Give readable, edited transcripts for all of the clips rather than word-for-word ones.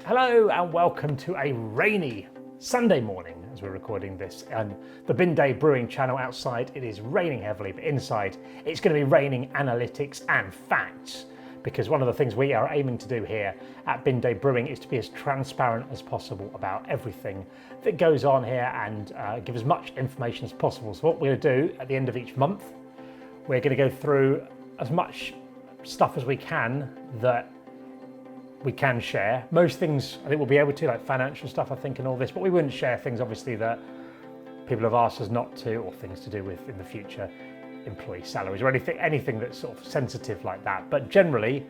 Hello and welcome to a rainy Sunday morning as we're recording this on the Bin Day Brewing channel. Outside it is raining heavily, but inside it's going to be raining analytics and facts, because one of the things we are aiming to do here at Bin Day Brewing is to be as transparent as possible about everything that goes on here and give as much information as possible. So what we're going to do at the end of each month, we're going to go through as much stuff as we can that we can share. Most things I think we'll be able to, like financial stuff, I think, and all this, but we wouldn't share things obviously that people have asked us not to, or things to do with in the future, employee salaries or anything that's sort of sensitive like that. But generally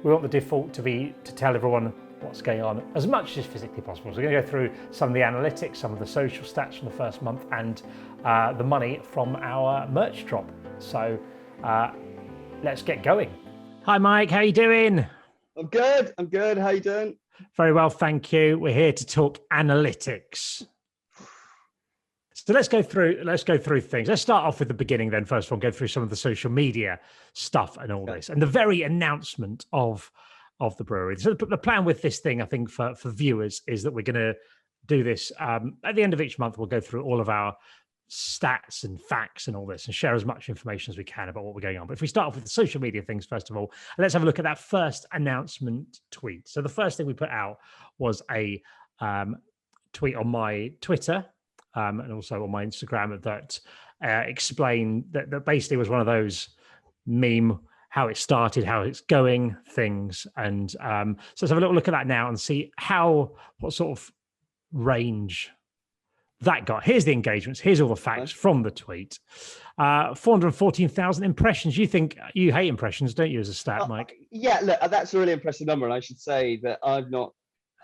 we want the default to be to tell everyone what's going on as much as physically possible. So we're going to go through some of the analytics, some of the social stats from the first month, and the money from our merch drop. So let's get going. Hi Mike, how you doing? I'm good. How you doing? Very well, thank you. We're here to talk analytics. So let's go through things. Let's start off with the beginning then. First of all, go through some of the social media stuff and all this, and the very announcement of the brewery. So the plan with this thing, I think, for viewers is that we're going to do this at the end of each month. We'll go through all of our stats and facts and all this and share as much information as we can about what we're going on. But if we start off with the social media things, first of all, let's have a look at that first announcement tweet. So the first thing we put out was a tweet on my Twitter and also on my Instagram that explained that basically was one of those meme, how it started, how it's going things. And so let's have a little look at that now and see what sort of range that got. Here's the engagements. Here's all the facts from the tweet. 414,000 impressions. You think you hate impressions, don't you, as a stat, Mike? Yeah, look, that's a really impressive number. And I should say that I've not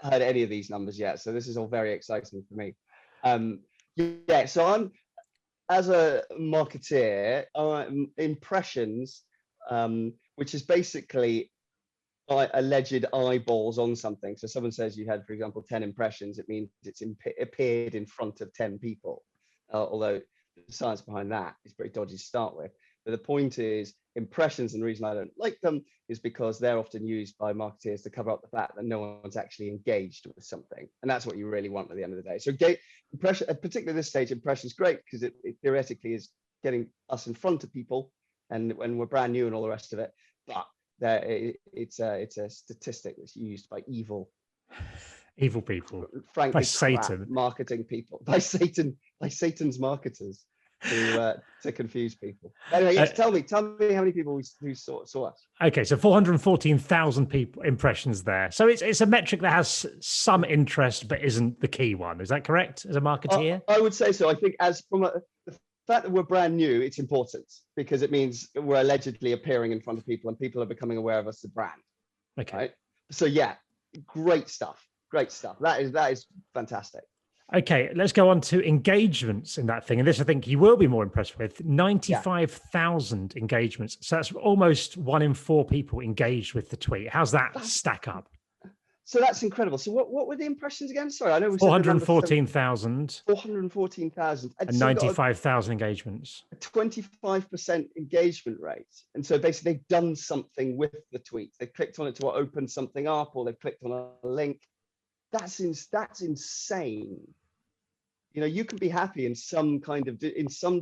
heard any of these numbers yet. So this is all very exciting for me. So I'm, as a marketeer, impressions, which is basically alleged eyeballs on something. So someone says you had, for example, 10 impressions, it means it's appeared in front of 10 people, although the science behind that is pretty dodgy to start with. But the point is, impressions, and the reason I don't like them is because they're often used by marketeers to cover up the fact that no one's actually engaged with something, and that's what you really want at the end of the day. So impression, particularly at this stage, impression is great because it theoretically is getting us in front of people, and when we're brand new and all the rest of it. But it's a statistic that's used by evil people, frankly, by Satan, marketing people, by Satan's marketers to confuse people. Anyway, yes, tell me how many people who saw us. Okay, so 414,000 people impressions there. So it's a metric that has some interest but isn't the key one. Is that correct? As a marketeer, I would say so. I think the fact that we're brand new, it's important because it means we're allegedly appearing in front of people and people are becoming aware of us as a brand. Okay. Right? So yeah, great stuff. That is fantastic. Okay, let's go on to engagements in that thing. And this, I think you will be more impressed with, 95,000 engagements. So that's almost 1 in 4 people engaged with the tweet. How's that stack up? So that's incredible. So what were the impressions again? Sorry, I know we 414,000. 414,000. And 95,000 engagements. A 25% engagement rate. And so basically they've done something with the tweet. They clicked on it to open something up, or they've clicked on a link. That's insane. You know, you can be happy in some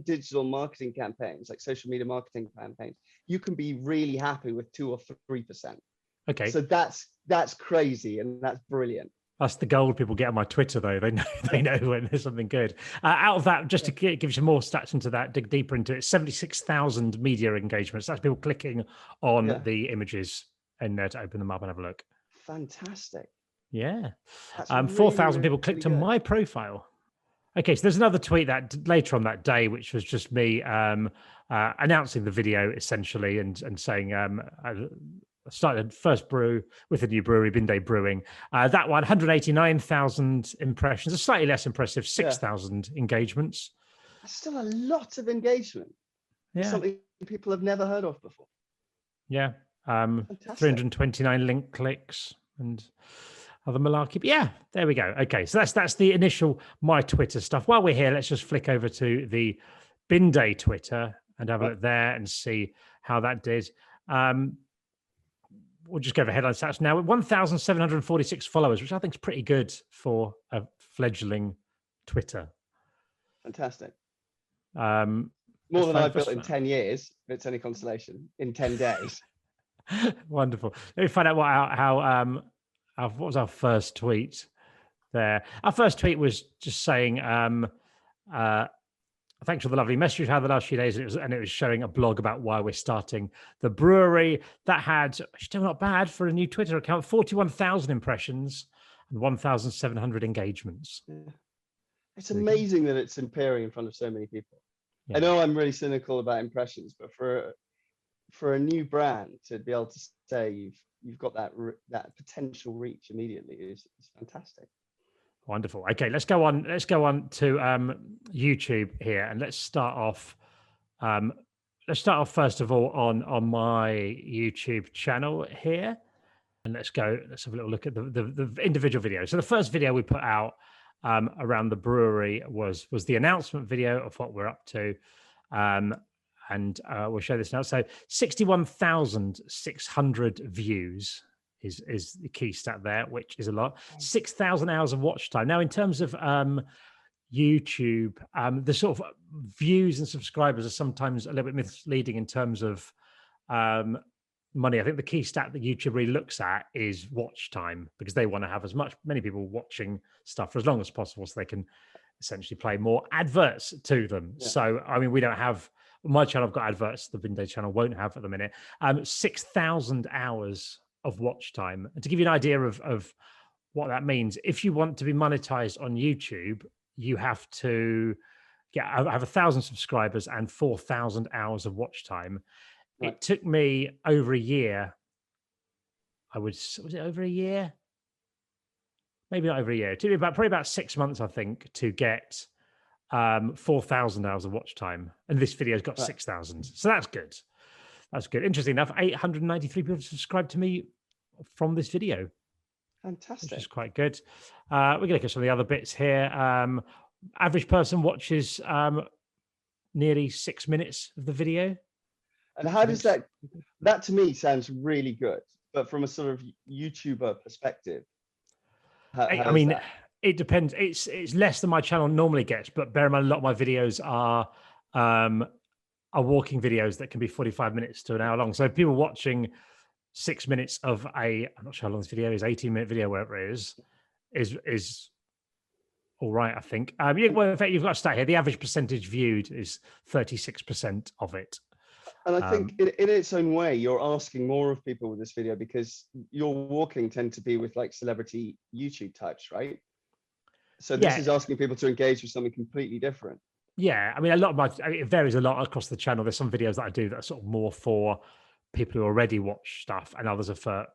digital marketing campaigns, like social media marketing campaigns. You can be really happy with 2 or 3%. Okay. So that's crazy, and that's brilliant. That's the gold people get on my Twitter, though. They know when there's something good. Out of that, just to give you some more stats into that, dig deeper into it, 76,000 media engagements. That's people clicking on the images in there to open them up and have a look. Fantastic. Yeah. 4,000 people clicked on my profile. Okay, so there's another tweet that later on that day, which was just me announcing the video essentially and saying I started first brew with a new brewery, Bin Day Brewing. That one, 189,000 impressions, a slightly less impressive 6,000 engagements. That's still a lot of engagement. Yeah. Something people have never heard of before. Yeah. 329 link clicks and other malarkey. But yeah, there we go. Okay, so that's the initial my Twitter stuff. While we're here, let's just flick over to the Bin Day Twitter and have a look there and see how that did. we'll just go over headline stats now. 1,746 followers, which I think is pretty good for a fledgling Twitter. Fantastic. More than I built in 10 years, if it's any consolation, in 10 days. Wonderful. Let me find out what was our first tweet there. Our first tweet was just saying, thanks for the lovely message. How the last few days, and it was showing a blog about why we're starting the brewery. That had, still not bad for a new Twitter account, 41,000 impressions and 1,700 engagements. Yeah. It's amazing that it's appearing in front of so many people. Yeah. I know I'm really cynical about impressions, but for a new brand to be able to say you've got that potential reach immediately is fantastic. Wonderful. Okay, let's go on to YouTube here, and let's start off first of all on my YouTube channel here, and let's have a little look at the individual videos. So the first video we put out around the brewery was the announcement video of what we're up to, and we'll show this now. So 61,600 views is the key stat there, which is a lot. 6,000 hours of watch time. Now, in terms of YouTube, the sort of views and subscribers are sometimes a little bit misleading in terms of money. I think the key stat that YouTube really looks at is watch time, because they want to have many people watching stuff for as long as possible, so they can essentially play more adverts to them. Yeah. So, I mean, we don't have, my channel, I've got adverts, the Bin channel won't have at the minute. 6,000 hours of watch time. And to give you an idea of what that means, if you want to be monetized on YouTube, you have to have 1,000 subscribers and 4,000 hours of watch time. Right. It took me over a year. Was it over a year? Maybe not over a year. It took me probably about 6 months, I think, to get 4,000 hours of watch time. And this video's got 6,000. So that's good. That's good. Interesting enough, 893 people subscribed to me from this video. Fantastic. Which is quite good. We're going to look at some of the other bits here. Average person watches nearly 6 minutes of the video. And how does that to me sounds really good, but from a sort of YouTuber perspective, I mean, it depends. It's less than my channel normally gets, but bear in mind, a lot of my videos are walking videos that can be 45 minutes to an hour long. So people watching 6 minutes of I'm not sure how long this video is, 18-minute video, wherever it is all right, I think. Well, in fact, you've got to start here. The average percentage viewed is 36% of it. And I think in its own way, you're asking more of people with this video, because your walking tend to be with like celebrity YouTube types, right? So this is asking people to engage with something completely different. Yeah, I mean, it varies a lot across the channel. There's some videos that I do that are sort of more for people who already watch stuff, and others are for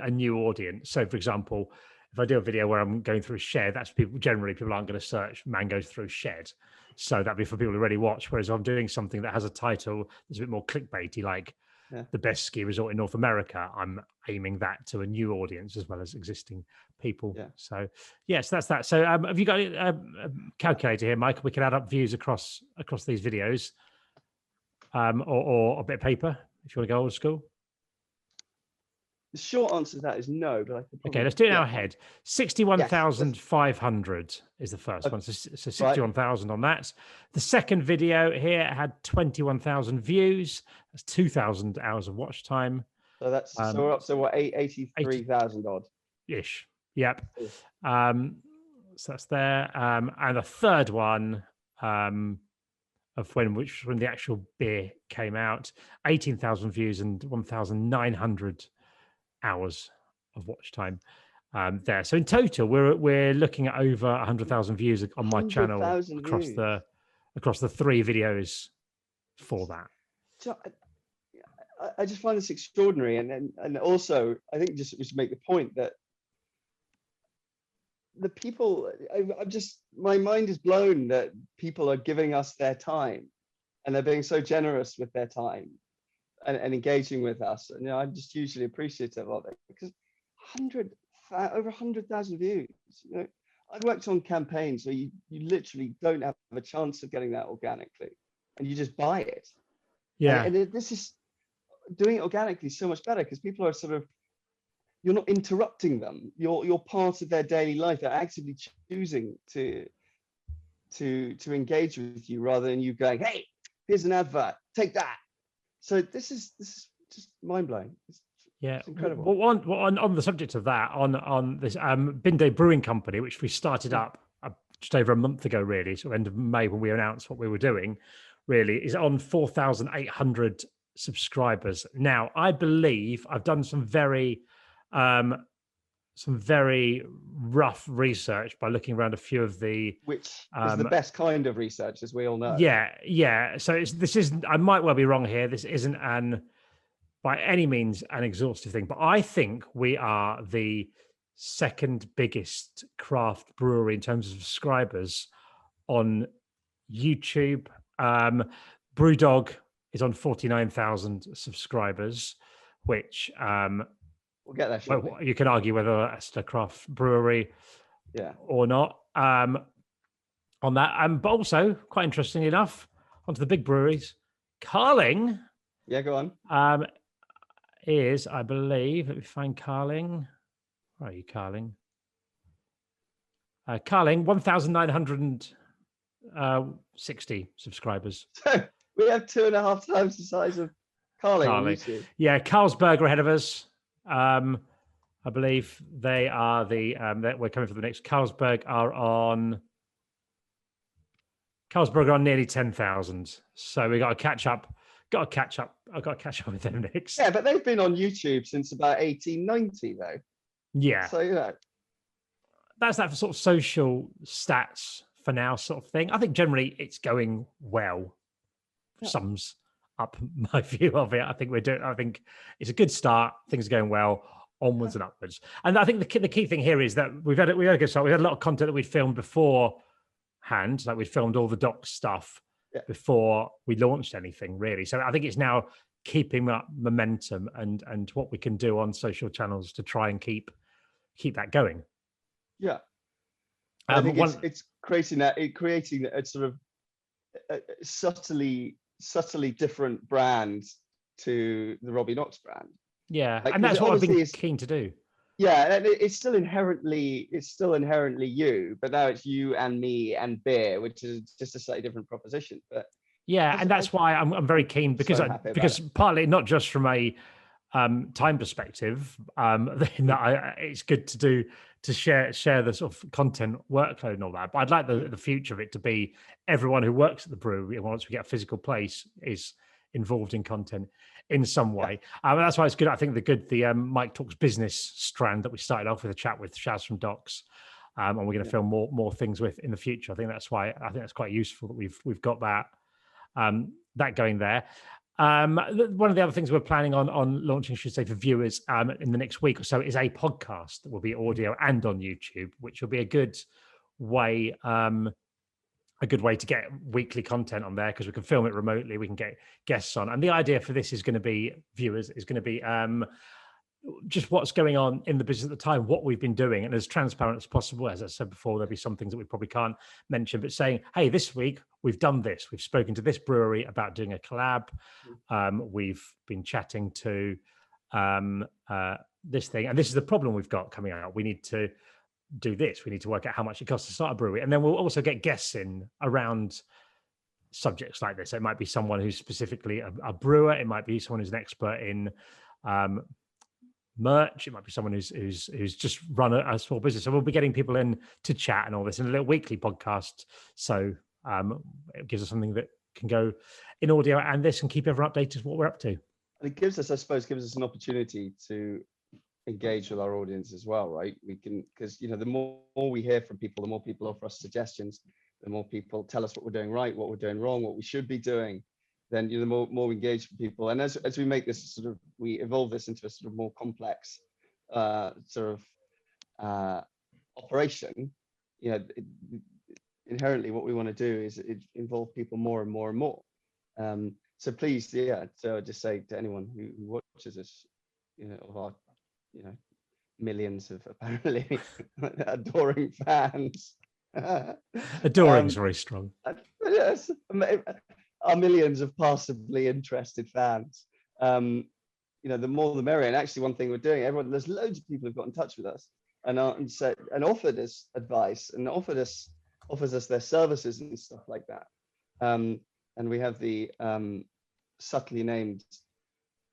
a new audience. So, for example, if I do a video where I'm going through Shed, that's people aren't going to search mangoes through Shed. So that'd be for people who already watch. Whereas if I'm doing something that has a title that's a bit more clickbaity, like the best ski resort in North America, I'm aiming that to a new audience as well as existing people. Yeah. So yes, that's that. So have you got a calculator here, Mike? We can add up views across these videos, or a bit of paper if you want to go old school. The short answer to that is no, but I could probably... Okay, let's do it in our head. 61,500 is the first one. So 61,000 on that. The second video here had 21,000 views. That's 2,000 hours of watch time. So that's so we're up to what, 83,000 odd ish. Yep. So that's there. And the third one of when the actual beer came out, 18,000 views and 1,900 hours of watch time there. So in total, we're looking at over 100,000 views on my channel across the 3 videos for that. So I just find this extraordinary, and also I think just to make the point that the people, I'm just, my mind is blown that people are giving us their time, and they're being so generous with their time. And engaging with us, and I'm just hugely appreciative of it, because over 100,000 views. I've worked on campaigns where you literally don't have a chance of getting that organically, and you just buy it. Yeah. And this is doing it organically is so much better because people are sort of, you're not interrupting them. You're part of their daily life. They're actively choosing to engage with you rather than you going, hey, here's an advert, take that. So this is just mind blowing. It's incredible. Well, on the subject of that, on this Bin Day Brewing Company, which we started up just over a month ago, really, so end of May when we announced what we were doing, really, is on 4,800 subscribers. Now, I believe I've done some very rough research by looking around a few of the, which is the best kind of research, as we all know. Yeah. So this isn't. I might well be wrong here. This isn't by any means an exhaustive thing, but I think we are the second biggest craft brewery in terms of subscribers on YouTube. Brewdog is on 49,000 subscribers, which we'll get there shortly. Well, you can argue whether that's a craft brewery or not on that. But also, quite interestingly enough, onto the big breweries, Carling. Yeah, go on. Is, I believe, let me find Carling. Where are you, Carling? Carling, 1,960 subscribers. So we have 2.5 times the size of Carling. On YouTube. Yeah, Carlsberg are ahead of us. I believe they are we're coming for the next. Carlsberg are on nearly 10,000. So we got to catch up. I've got to catch up with them next. Yeah, but they've been on YouTube since about 1890, though. Yeah. So that's that sort of social stats for now sort of thing. I think generally it's going well. Yeah. Sums up my view of it. I think it's a good start. Things are going well, onwards and upwards. And I think the key thing here is that we've had a good start. We had a lot of content that we'd filmed beforehand, like we'd filmed all the doc stuff before we launched anything, really. So I think it's now keeping up momentum and what we can do on social channels to try and keep that going. Yeah. I think it's creating a sort of a subtly different brand to the Robbie Knox brand. Yeah, and that's what I've been keen to do. Yeah, and it's still inherently you, but now it's you and me and beer, which is just a slightly different proposition. But yeah, and that's why I'm very keen because partly not just from a time perspective, it's good to share the sort of content workload and all that. But I'd like the future of it to be everyone who works at the brewery, and once we get a physical place, is involved in content in some way. That's why it's good. I think the Mike Talks Business strand that we started off with a chat with Shaz from Docs, and we're going to film more things with in the future. I think that's quite useful that we've got that going there. One of the other things we're planning on launching, I should say, for viewers in the next week or so is a podcast that will be audio and on YouTube, which will be a good way to get weekly content on there because we can film it remotely. We can get guests on. And the idea for this is going to be, viewers, is going to be just what's going on in the business at the time, what we've been doing, and as transparent as possible. As I said before, there'll be some things that we probably can't mention, but saying, hey, this week we've done this. We've spoken to this brewery about doing a collab. We've been chatting to this thing, and this is the problem we've got coming out. We need to do this. We need to work out how much it costs to start a brewery. And then we'll also get guests in around subjects like this. It might be someone who's specifically a brewer. It might be someone who's an expert in merch. It might be someone who's just run a small business. So we'll be getting people in to chat and all this in a little weekly podcast. So it gives us something that can go in audio and this and keep everyone updated with what we're up to. And it gives us an opportunity to engage with our audience as well, right? We can, because the more we hear from people, the more people offer us suggestions, the more people tell us what we're doing right, what we're doing wrong, what we should be doing, then the more we engage with people. And as we make this we evolve this into a sort of more complex operation, inherently what we want to do is involve people more and more and more. So please, so just say to anyone who watches us, of our millions of apparently adoring fans. Adoring is very strong. Yes, our millions of passively interested fans. the more the merrier. And actually, one thing we're doing, there's loads of people who've got in touch with us and said and offered us advice and offers us their services and stuff like that. And we have the subtly named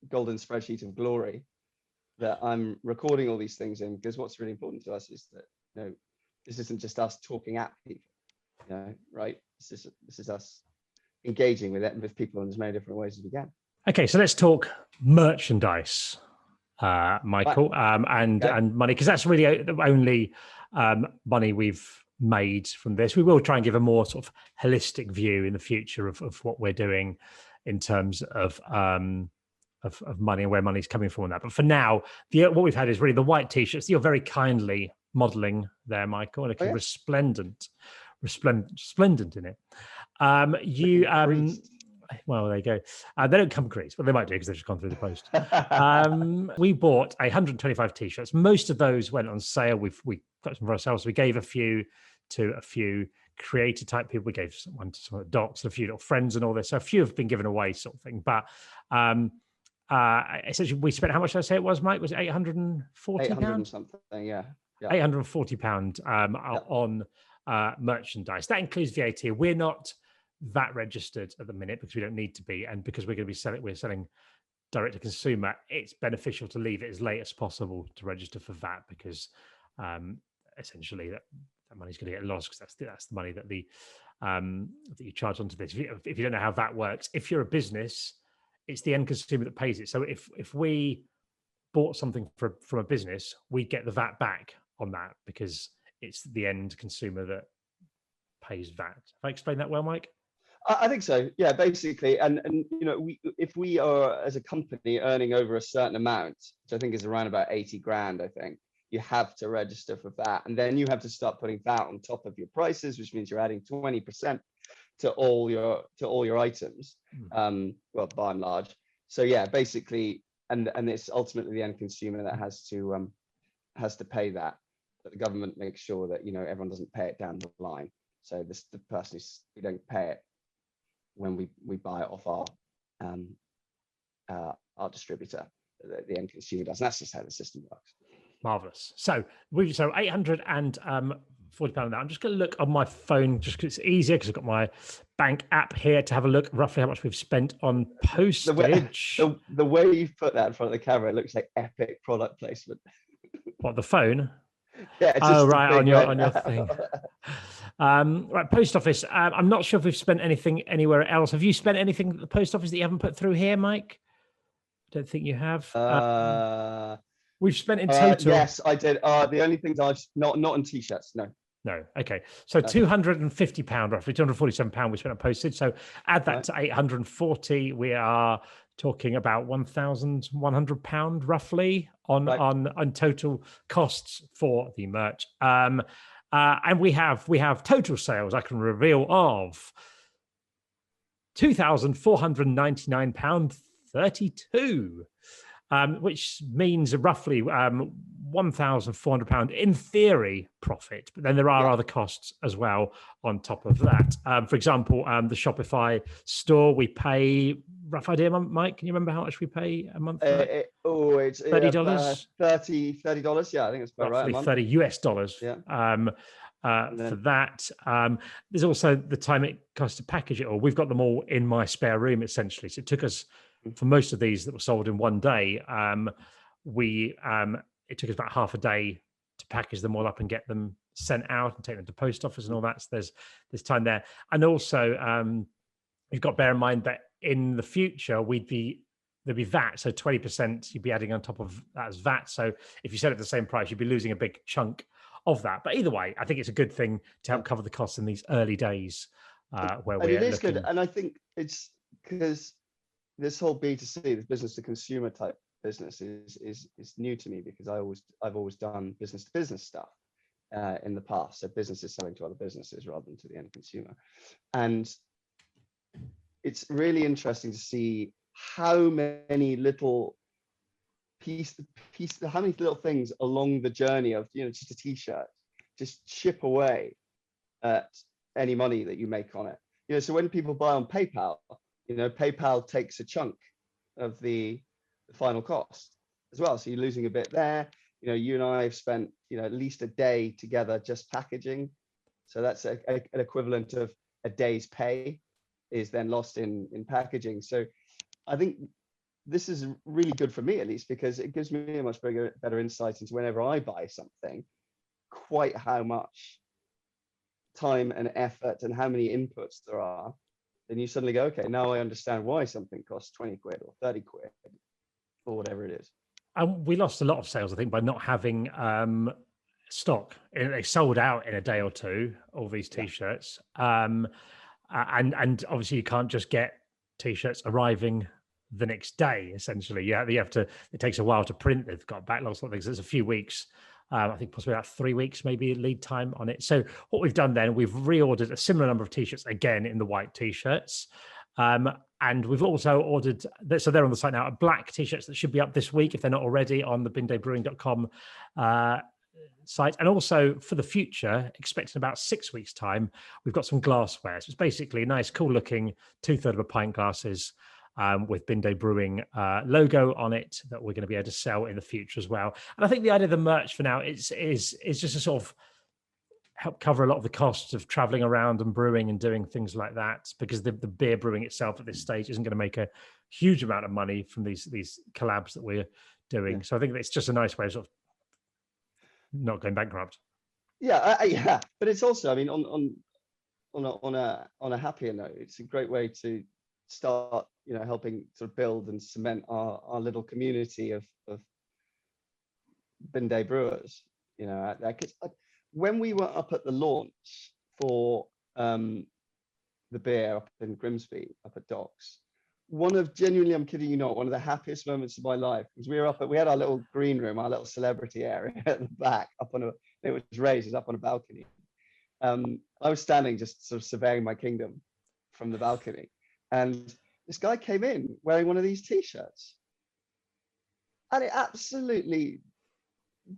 golden spreadsheet of glory that I'm recording all these things in, because what's really important to us is that this isn't just us talking at people, right? This is us engaging with people in as many different ways as we can. Okay, so let's talk merchandise, Michael, and money, because that's really the only money we've made from this. We will try and give a more sort of holistic view in the future of what we're doing in terms of money and where money's coming from on that. But for now, what we've had is really the white t-shirts. You're very kindly modelling there, Michael, and looking resplendent in it. Well, there you go. They don't come creased, but they might do because they've just gone through the post. We bought 125 t-shirts. Most of those went on sale. We got some for ourselves. We gave a few to a few creator type people. We gave one to some of the docs, a few little friends and all this. So a few have been given away, sort of thing. But essentially, we spent, how much did I say it was, Mike? Was it £840? 800 something, yeah. £840 on merchandise. That includes VAT. We're not VAT registered at the minute because we don't need to be, and because we're going to be selling direct to consumer, it's beneficial to leave it as late as possible to register for VAT, because essentially that money's going to get lost, because that's the money that that you charge onto this. If you don't know how VAT works, if you're a business, it's the end consumer that pays it. So if we bought something from a business, we get the VAT back on that, because it's the end consumer that pays VAT. Have I explained that well, Mike? I think so. Yeah, basically. And if we are as a company earning over a certain amount, which I think is around about 80 grand, I think, you have to register for VAT. And then you have to start putting VAT on top of your prices, which means you're adding 20% to all your items. Well, by and large. So yeah, basically, and it's ultimately the end consumer that has to pay that. But the government makes sure that everyone doesn't pay it down the line. So the person we don't pay it when we buy it off our distributor, the end consumer does. And that's just how the system works. Marvelous. So £840 on that. I'm just going to look on my phone, just because it's easier, because I've got my bank app here to have a look roughly how much we've spent on postage. The way you've put that in front of the camera, it looks like epic product placement. What, the phone? Yeah. It's just on your thing. Right, post office. I'm not sure if we've spent anything anywhere else. Have you spent anything at the post office that you haven't put through here, Mike? I don't think you have. We've spent in total. Yes, I did. The only things I've not on t-shirts. No. Okay. So £250 roughly, £247 we spent on postage. So add that to 840. We are talking about £1,100 roughly on total costs for the merch. And we have total sales I can reveal of £2,499.32. Which means roughly £1,400 in theory profit, but then there are other costs as well on top of that. For example, the Shopify store, we pay, rough idea, Mike, can you remember how much we pay a month? It's $30? $30. Yeah, I think it's about right. $30 US. Yeah. For that. There's also the time it costs to package it all. We've got them all in my spare room, essentially. So it took us, for most of these that were sold in one day, it took us about half a day to package them all up and get them sent out and take them to post office and all that. So there's time there. And also, you've got to bear in mind that in the future, there'd be VAT. So 20% you'd be adding on top of that as VAT. So if you sell it at the same price, you'd be losing a big chunk of that. But either way, I think it's a good thing to help cover the costs in these early days where we're looking. Good. And I think it's because this whole B2C, this business to consumer type business is new to me, because I've always done business to business stuff in the past. So businesses selling to other businesses rather than to the end consumer. And it's really interesting to see how many little how many little things along the journey of, just a t-shirt, just chip away at any money that you make on it. So when people buy on PayPal, PayPal takes a chunk of the the final cost as well. So you're losing a bit there. You know, you and I have spent, you know, at least a day together just packaging. So that's an equivalent of a day's pay is then lost in packaging. So I think this is really good for me, at least, because it gives me a much better insight into whenever I buy something, quite how much time and effort and how many inputs there are. Then you suddenly go, okay, now I understand why something costs 20 quid or 30 quid or whatever it is. And we lost a lot of sales, I think, by not having stock. They sold out in a day or two, all these T-shirts. And obviously you can't just get T-shirts arriving the next day, essentially. You have to, it takes a while to print. They've got backlogs, sort of things. There's a few weeks, I think possibly about 3 weeks, maybe lead time on it. So what we've done then, we've reordered a similar number of T-shirts again in the white T-shirts. And we've also ordered, so they're on the site now, black T-shirts that should be up this week if they're not already on the bindaybrewing.com site. And also for the future, expecting about 6 weeks' time, we've got some glassware. So it's basically nice, cool looking 2/3 of a pint glasses with Bin Day Brewing logo on it that we're going to be able to sell in the future as well. And I think the idea of the merch for now is just to sort of help cover a lot of the costs of traveling around and brewing and doing things like that, because the beer brewing itself at this stage isn't going to make a huge amount of money from these collabs that we're doing. So I think it's just a nice way of sort of not going bankrupt. Yeah, but it's also, I mean, on a happier note, it's a great way to start, you know, helping sort of build and cement our little community of Bin Day brewers. You know, because when we were up at the launch for the beer up in Grimsby, up at Docks, genuinely, I'm kidding you not, one of the happiest moments of my life was we had our little green room, our little celebrity area at the back, it was raised, it was up on a balcony. I was standing just sort of surveying my kingdom from the balcony, and this guy came in wearing one of these T-shirts, and it absolutely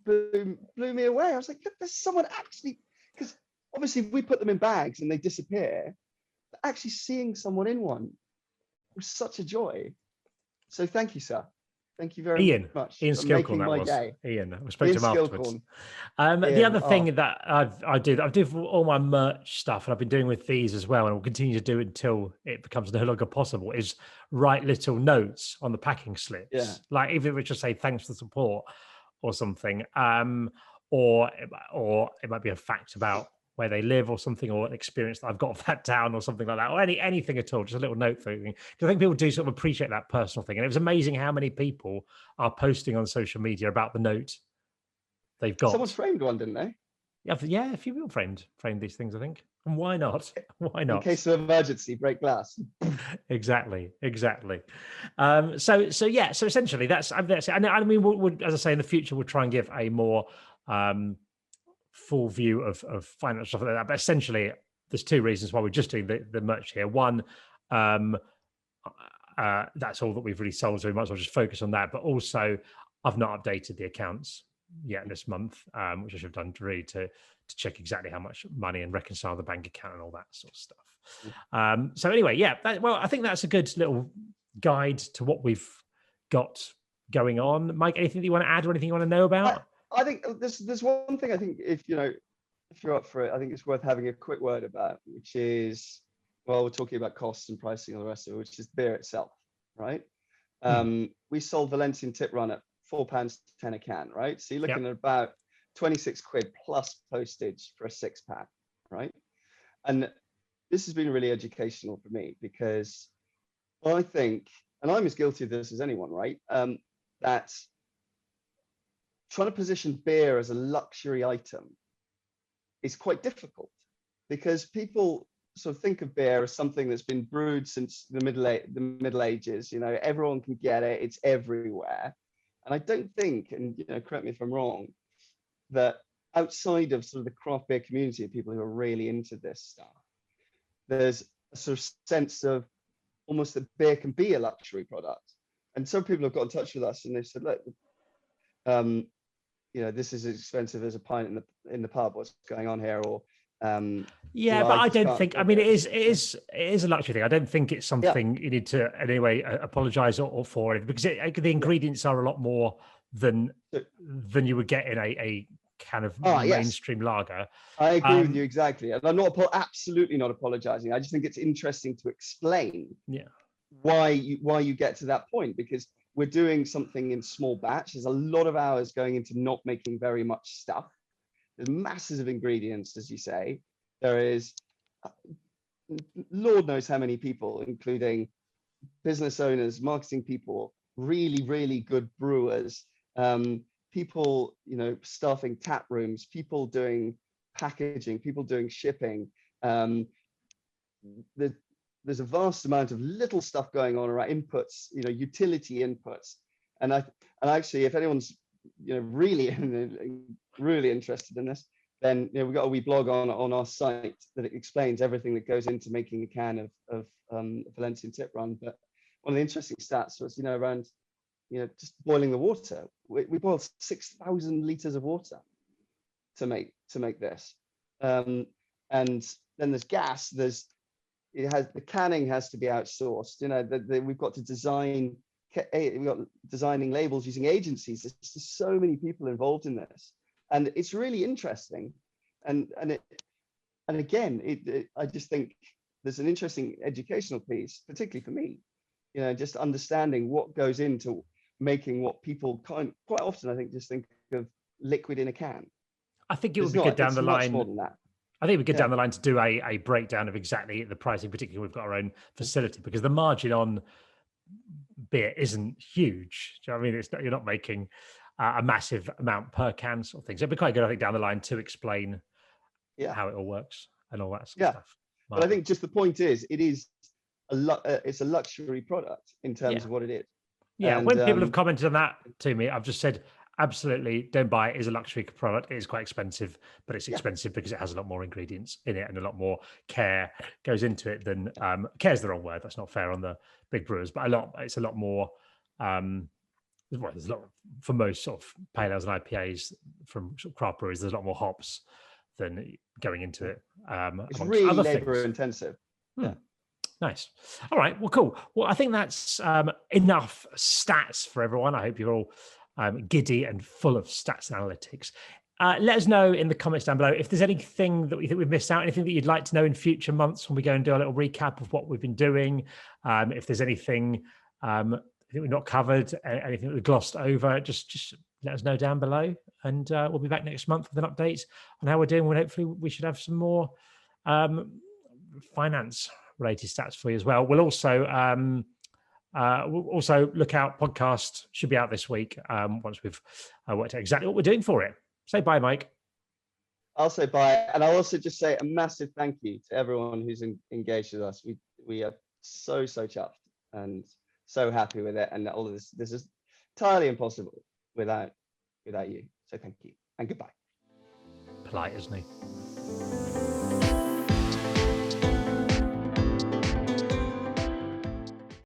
blew me away. I was like, look, there's someone actually, because obviously we put them in bags and they disappear, but actually seeing someone in one was such a joy. So thank you, sir. Thank you very much. Ian Skillcorn, that was. Day. Ian, I spoke to him afterwards. The other thing that I do for all my merch stuff, and I've been doing with these as well, and will continue to do until it becomes no longer possible, is write little notes on the packing slips. Yeah. Like even if it's just say thanks for the support or something, or it might be a fact about where they live or something, or an experience that I've got of that town or something like that, or anything at all, just a little note thing. Because I think people do sort of appreciate that personal thing. And it was amazing how many people are posting on social media about the note they've got. Someone framed one, didn't they? Yeah, a few people framed these things, I think. And why not? Why not? In case of emergency, break glass. Exactly. So essentially that's, and I mean, we'll, as I say, in the future, we'll try and give a more full view of finance stuff like that. But essentially, there's two reasons why we're just doing the merch here. One, that's all that we've really sold, so we might as well just focus on that. But also, I've not updated the accounts yet this month, which I should have done really to check exactly how much money and reconcile the bank account and all that sort of stuff. So anyway, I think that's a good little guide to what we've got going on. Mike, anything that you want to add or anything you want to know about? I think there's one thing I think if you're up for it, I think it's worth having a quick word about, which is, well, we're talking about costs and pricing and all the rest of it, which is beer itself, right? We sold Valencian Tip Run at £4.10 a can, right? So you're looking at about 26 quid plus postage for a 6-pack, right? And this has been really educational for me, because I think, and I'm as guilty of this as anyone, right? That trying to position beer as a luxury item is quite difficult, because people sort of think of beer as something that's been brewed since the Middle Ages. You know, everyone can get it; it's everywhere. And I don't think, and correct me if I'm wrong, that outside of sort of the craft beer community of people who are really into this stuff, there's a sort of sense of almost that beer can be a luxury product. And some people have got in touch with us and they've said, look, this is as expensive as a pint in the pub. What's going on here? Or Yeah, You know, but I I just don't can't think. I afford mean, this. it is a luxury thing. I don't think it's Yeah, something you need to in any way apologise or for it, because the yeah. ingredients are a lot more than So, you would get in a kind of yes, mainstream lager. I agree with you Um, exactly, and I'm not absolutely not apologizing. I just think it's interesting to explain yeah, why you get to that point, because we're doing something in small batch. There's a lot of hours going into not making very much stuff. There's masses of ingredients, as you say. There is, Lord knows how many people, including business owners, marketing people, really, really good brewers, people, you know, staffing tap rooms, people doing packaging, people doing shipping. Um, the, there's a vast amount of little stuff going on around inputs, you know, utility inputs. And actually, if anyone's, you know, really, really interested in this, then, you know, we've got a wee blog on our site that explains everything that goes into making a can of Valencian tip run. But one of the interesting stats was, you know, around, you know, just boiling the water. We boil 6,000 liters of water to make this. And then there's gas. The canning has to be outsourced. You know, we've got to design. We've got designing labels using agencies. There's just so many people involved in this, and it's really interesting. And again, I just think there's an interesting educational piece, particularly for me. You know, just understanding what goes into making what people quite often, I think, just think of liquid in a can. I think it would It's be good not. down It's the much line. more than that. I think we get Yeah. down the line to do a breakdown of exactly the pricing, particularly we've got our own facility, because the margin on beer isn't huge. Do you know what I mean? It's not, you're not making a massive amount per can sort of thing. So it'd be quite good, I think, down the line to explain Yeah. how it all works and all that sort of Yeah. stuff. But I think just the point is, it is it's a luxury product in Yeah. terms of what it is. Yeah. And When people have commented on that to me, I've just said, absolutely, don't buy it. It is a luxury product. It is quite expensive, but it's yeah, expensive because it has a lot more ingredients in it and a lot more care goes into it than care is the wrong word. That's not fair on the big brewers, but it's a lot more. Well, there's a lot for most sort of pale ales and IPAs from sort of craft breweries. There's a lot more hops than going into it. it's Amongst really other labor things. intensive. Yeah. Nice. All right. Well, cool. Well, I think that's enough stats for everyone. I hope you're all giddy and full of stats and analytics. Let us know in the comments down below if there's anything that we think we've missed out, anything that you'd like to know in future months when we go and do a little recap of what we've been doing. If there's anything I think we've not covered, anything that we glossed over, just let us know down below. And we'll be back next month with an update on how we're doing. Well, hopefully we should have some more finance related stats for you as well. We'll also look out. Podcast should be out this week once we've worked out exactly what we're doing for it. Say bye, Mike. I'll say bye, and I'll also just say a massive thank you to everyone who's engaged with us. We are so chuffed and so happy with it, and all of this is entirely impossible without you. So thank you and goodbye. Polite, isn't he?